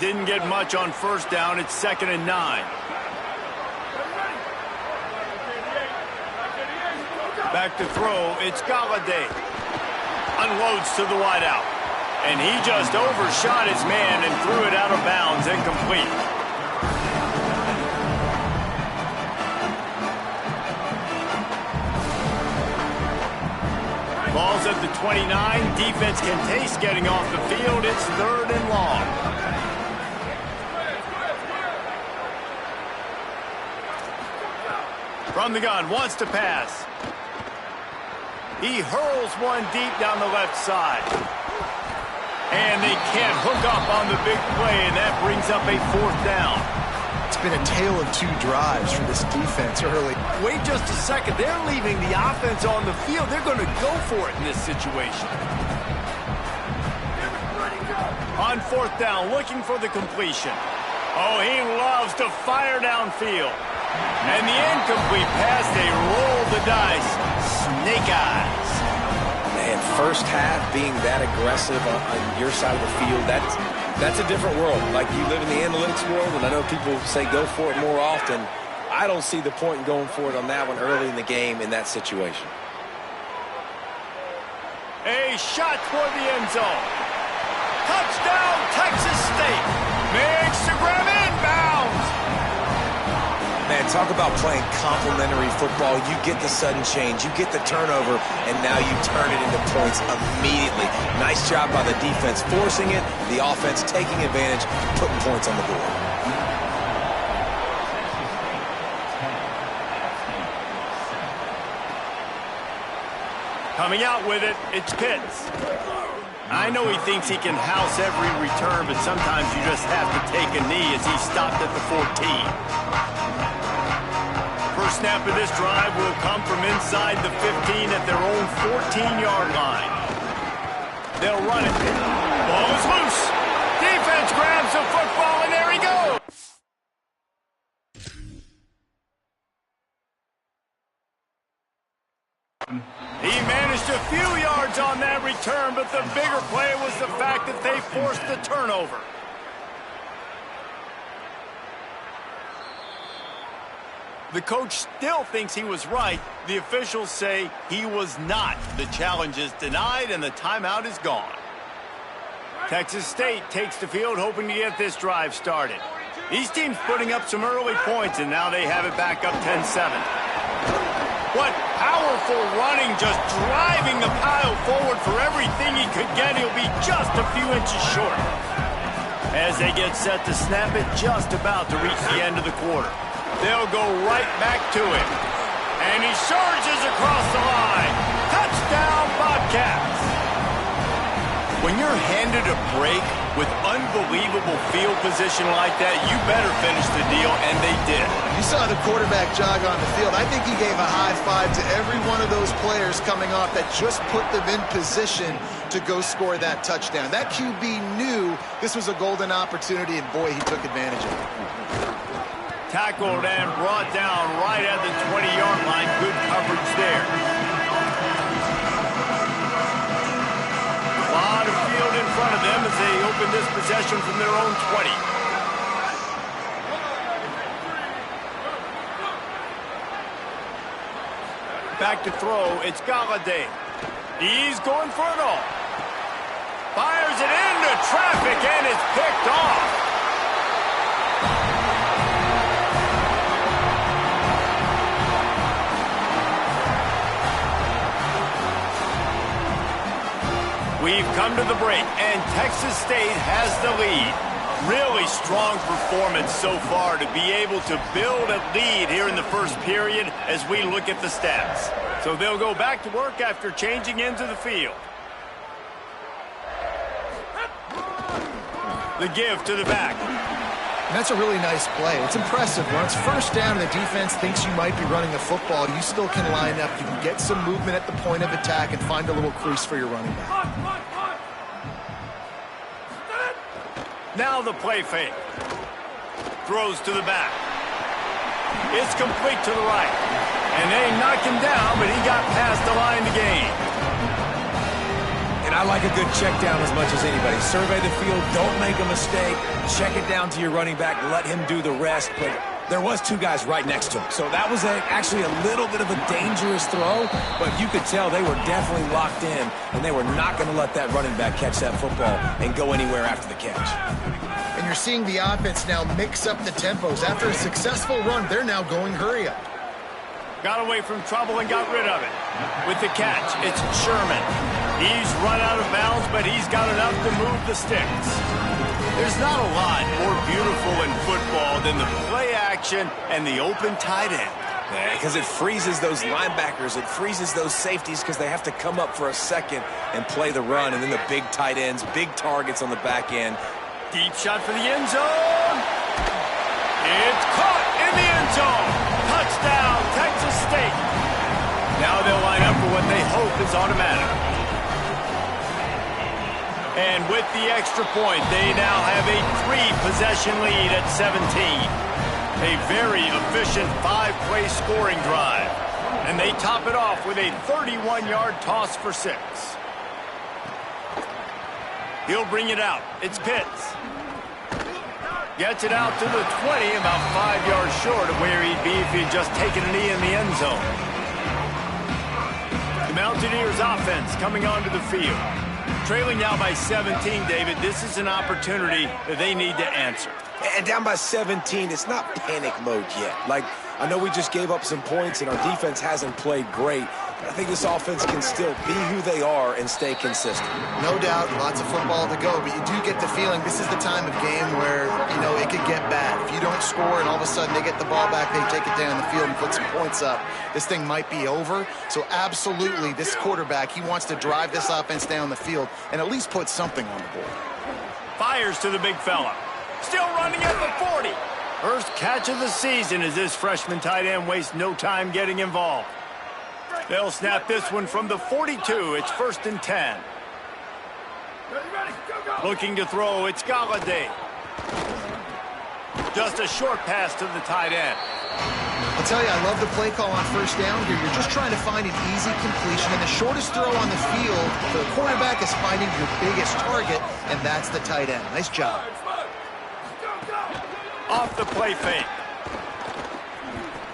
Didn't get much on first down. It's 2nd and 9. Back to throw. It's Galladay. Unloads to the wideout. And he just overshot his man and threw it out of bounds, incomplete. Ball's at the 29. Defense can taste getting off the field. It's 3rd and long. From the gun, wants to pass. He hurls one deep down the left side. And they can't hook up on the big play, and that brings up a 4th down. It's been a tale of 2 drives for this defense early. Wait just a second. They're leaving the offense on the field. They're going to go for it in this situation. On 4th down, looking for the completion. Oh, he loves to fire downfield. And the incomplete pass, they roll the dice. Snake eyes. Man, first half being that aggressive on your side of the field, that's a different world. Like, you live in the analytics world, and I know people say go for it more often. I don't see the point in going for it on that one early in the game in that situation. A shot toward the end zone. Touchdown, Texas State. Makes the grab inbounds. Man, talk about playing complementary football. You get the sudden change, you get the turnover, and now you turn it into points immediately. Nice job by the defense forcing it, the offense taking advantage, putting points on the board. Coming out with it, it's Pitts. I know he thinks he can house every return, but sometimes you just have to take a knee as he stopped at the 14. First snap of this drive will come from inside the 15 at their own 14-yard line. They'll run it. Ball is loose. Defense grabs the football, and there he goes. He managed a few yards on that return, but the bigger play was the fact that they forced the turnover. The coach still thinks he was right. The officials say he was not. The challenge is denied, and the timeout is gone. Texas State takes the field, hoping to get this drive started. These teams putting up some early points, and now they have it back up 10-7. What powerful running, just driving the pile forward for everything he could get. He'll be just a few inches short. As they get set to snap it, just about to reach the end of the quarter. They'll go right back to him. And he surges across the line. Touchdown, Bobcats. When you're handed a break with unbelievable field position like that, you better finish the deal, and they did. You saw the quarterback jog on the field. I think he gave a high five to every one of those players coming off that just put them in position to go score that touchdown. That QB knew this was a golden opportunity, and boy, he took advantage of it. Tackled and brought down right at the 20-yard line. Good coverage there. A lot of field in front of them as they open this possession from their own 20. Back to throw. It's Galladay. He's going for it all. Fires it into traffic, and it's picked off. We've come to the break, and Texas State has the lead. Really strong performance so far to be able to build a lead here in the first period as we look at the stats. So they'll go back to work after changing into the field. The give to the back. And that's a really nice play. It's impressive. When it's first down and the defense thinks you might be running the football, you still can line up. You can get some movement at the point of attack and find a little crease for your running back. Now the play fake. Throws to the back. It's complete to the right. And they knocked him down, but he got past the line to gain. And I like a good check down as much as anybody. Survey the field, don't make a mistake, check it down to your running back, let him do the rest. But there was two guys right next to him. So that was actually a little bit of a dangerous throw, but you could tell they were definitely locked in, and they were not going to let that running back catch that football and go anywhere after the catch. And you're seeing the offense now mix up the tempos. After a successful run, they're now going hurry up. Got away from trouble and got rid of it. With the catch, it's Sherman. He's run out of bounds, but he's got enough to move the sticks. There's not a lot more beautiful in football than the play action and the open tight end. Yeah, because it freezes those linebackers. It freezes those safeties because they have to come up for a second and play the run. And then the big tight ends, big targets on the back end. Deep shot for the end zone. It's caught in the end zone. Touchdown, Texas State. Now they'll line up for what they hope is automatic. And with the extra point, they now have a 3-possession lead at 17. A very efficient 5-play scoring drive. And they top it off with a 31-yard toss for 6. He'll bring it out. It's Pitts. Gets it out to the 20, about 5 yards short of where he'd be if he'd just taken a knee in the end zone. The Mountaineers offense coming onto the field. Trailing now by 17, David. This is an opportunity that they need to answer. And down by 17, it's not panic mode yet. Like, I know we just gave up some points and our defense hasn't played great, but I think this offense can still be who they are and stay consistent. No doubt, lots of football to go, but you do get the feeling this is the time of game where, you know, it could get bad. If you don't score and all of a sudden they get the ball back, they take it down the field and put some points up, this thing might be over. So absolutely, this quarterback, he wants to drive this offense down the field and at least put something on the board. Fires to the big fella. Still running at the 40. First catch of the season as this freshman tight end wastes no time getting involved. They'll snap this one from the 42. It's 1st and 10. Looking to throw, it's Galladay. Just a short pass to the tight end. I'll tell you, I love the play call on first down here. You're just trying to find an easy completion, and the shortest throw on the field for the quarterback is finding your biggest target, and that's the tight end. Nice job. Off the play fake.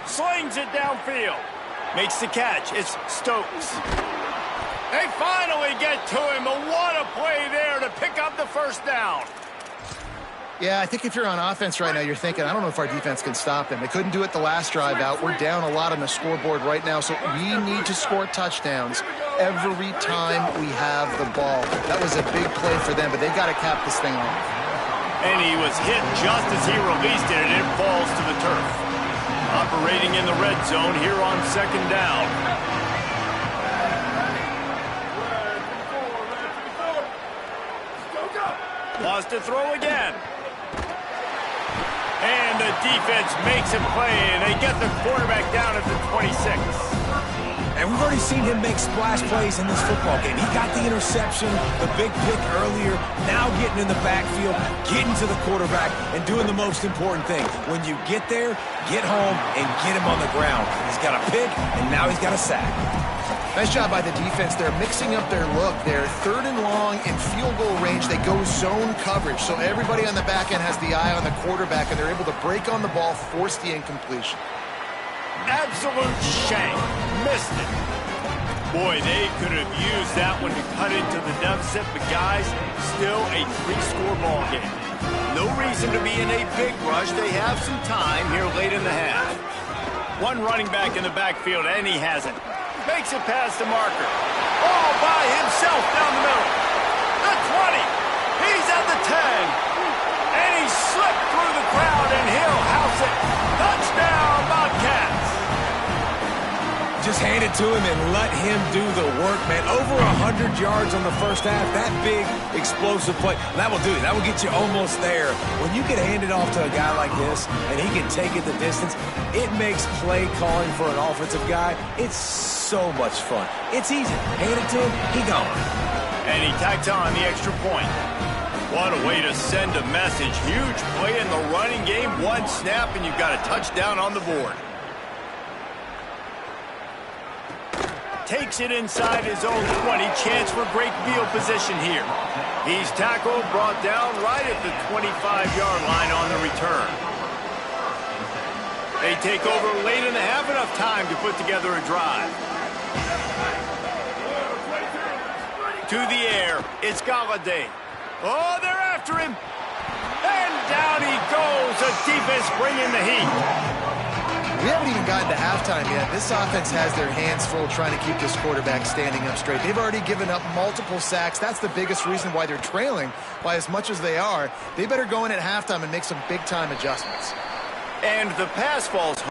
Slings it downfield. Makes the catch. It's Stokes. They finally get to him, but what a play there to pick up the first down. Yeah, I think if you're on offense right now, you're thinking, I don't know if our defense can stop them. They couldn't do it the last drive out. We're down a lot on the scoreboard right now, so we need to score touchdowns every time we have the ball. That was a big play for them, but they've got to cap this thing off. And he was hit just as he released it, and it falls to the turf. Operating in the red zone here on 2nd down. Lost to throw again. And the defense makes a play, and they get the quarterback down at the 26. And we've already seen him make splash plays in this football game. He got the interception, the big pick earlier, now getting in the backfield, getting to the quarterback, and doing the most important thing. When you get there, get home and get him on the ground. He's got a pick, and now he's got a sack. Nice job by the defense. They're mixing up their look. They're 3rd and long in field goal range. They go zone coverage. So everybody on the back end has the eye on the quarterback, and they're able to break on the ball, force the incompletion. Absolute shank. Missed it. Boy, they could have used that one to cut into the deficit, but guys, still a 3-score ball game. No reason to be in a big rush. They have some time here late in the half. One running back in the backfield, and he has it. Makes it past the marker. All by himself down the middle. The 20. He's at the 10. And he slipped through the crowd, and he'll house it. Touchdown, Bobcats. Just hand it to him and let him do the work, man. Over 100 yards on the first half. That big, explosive play. That will do it. That will get you almost there. When you can hand it off to a guy like this and he can take it the distance, it makes play calling for an offensive guy, it's so much fun. It's easy. Hand it to him, he gone. And he tacks on the extra point. What a way to send a message. Huge play in the running game. One snap, and you've got a touchdown on the board. takes it inside his own 20. Chance for great field position here. He's tackled, brought down right at the 25-yard line on the return. They take over late in the half, enough time to put together a drive. To the air, it's Galladay. Oh, they're after him. And down he goes. The defense bringing the heat. We haven't even gotten to halftime yet. This offense has their hands full trying to keep this quarterback standing up straight. They've already given up multiple sacks. That's the biggest reason why they're trailing by as much as they are. They better go in at halftime and make some big-time adjustments. And the pass falls.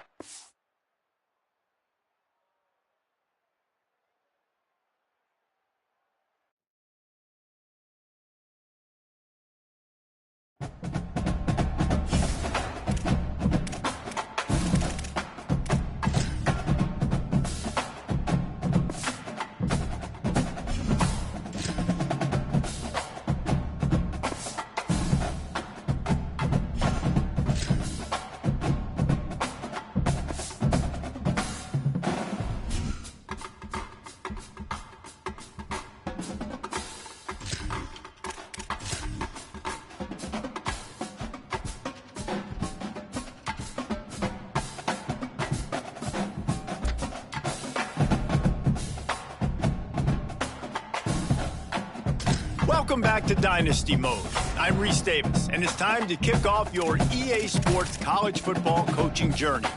Welcome back to Dynasty Mode. I'm Reese Davis, and it's time to kick off your EA Sports college football coaching journey.